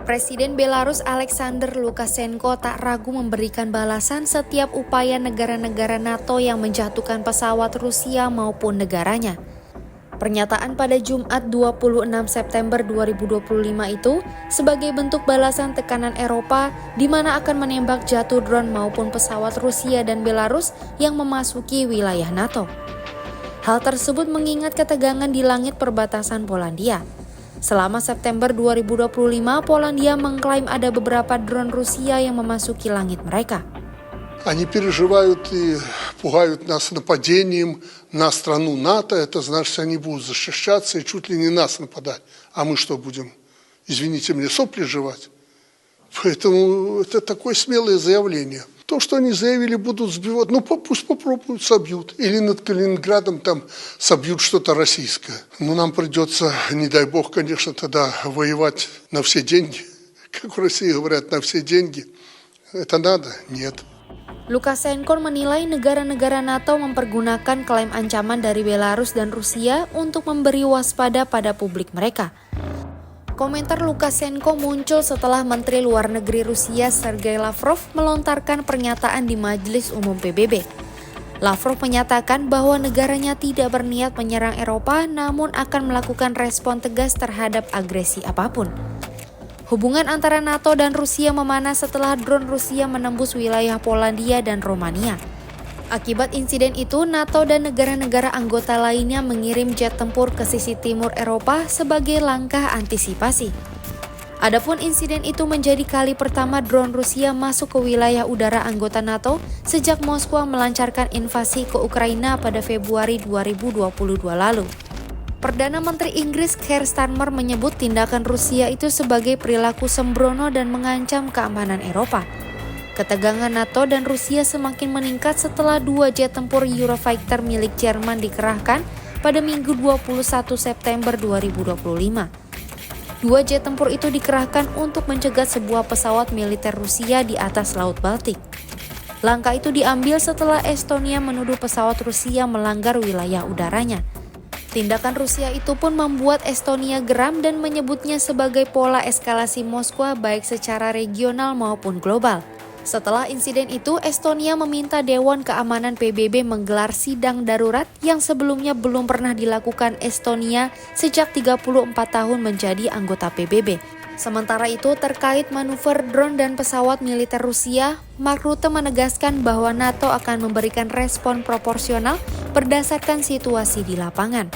Presiden Belarus Alexander Lukashenko tak ragu memberikan balasan setiap upaya negara-negara NATO yang menjatuhkan pesawat Rusia maupun negaranya. Pernyataan pada Jumat 26 September 2025 itu sebagai bentuk balasan tekanan Eropa di mana akan menembak jatuh drone maupun pesawat Rusia dan Belarus yang memasuki wilayah NATO. Hal tersebut mengingat ketegangan di langit perbatasan Polandia. Selama September 2025, Polandia mengklaim ada beberapa drone Rusia yang memasuki langit mereka. Они переживают и пугают нас нападением на страну НАТО. Это значит, они будут защищаться и чуть ли не нас нападать. А мы что будем, извините меня, сопли жевать? Поэтому это такое смелое заявление. То, что они заявили, будут сбивать, пусть попробуют, собьют. Или над Калининградом там собьют что-то российское. Но нам придется, не дай бог, конечно, тогда воевать на все деньги. Как в России говорят, на все деньги. Это надо? Нет. Lukashenko menilai negara-negara NATO mempergunakan klaim ancaman dari Belarus dan Rusia untuk memberi waspada pada publik mereka. Komentar Lukashenko muncul setelah Menteri Luar Negeri Rusia Sergei Lavrov melontarkan pernyataan di Majelis Umum PBB. Lavrov menyatakan bahwa negaranya tidak berniat menyerang Eropa namun akan melakukan respon tegas terhadap agresi apapun. Hubungan antara NATO dan Rusia memanas setelah drone Rusia menembus wilayah Polandia dan Romania. Akibat insiden itu, NATO dan negara-negara anggota lainnya mengirim jet tempur ke sisi timur Eropa sebagai langkah antisipasi. Adapun insiden itu menjadi kali pertama drone Rusia masuk ke wilayah udara anggota NATO sejak Moskwa melancarkan invasi ke Ukraina pada Februari 2022 lalu. Perdana Menteri Inggris Keir Starmer menyebut tindakan Rusia itu sebagai perilaku sembrono dan mengancam keamanan Eropa. Ketegangan NATO dan Rusia semakin meningkat setelah dua jet tempur Eurofighter milik Jerman dikerahkan pada Minggu 21 September 2025. Dua jet tempur itu dikerahkan untuk mencegat sebuah pesawat militer Rusia di atas Laut Baltik. Langkah itu diambil setelah Estonia menuduh pesawat Rusia melanggar wilayah udaranya. Tindakan Rusia itu pun membuat Estonia geram dan menyebutnya sebagai pola eskalasi Moskwa baik secara regional maupun global. Setelah insiden itu, Estonia meminta Dewan Keamanan PBB menggelar sidang darurat yang sebelumnya belum pernah dilakukan Estonia sejak 34 tahun menjadi anggota PBB. Sementara itu, terkait manuver drone dan pesawat militer Rusia, Mark Rutte menegaskan bahwa NATO akan memberikan respon proporsional berdasarkan situasi di lapangan.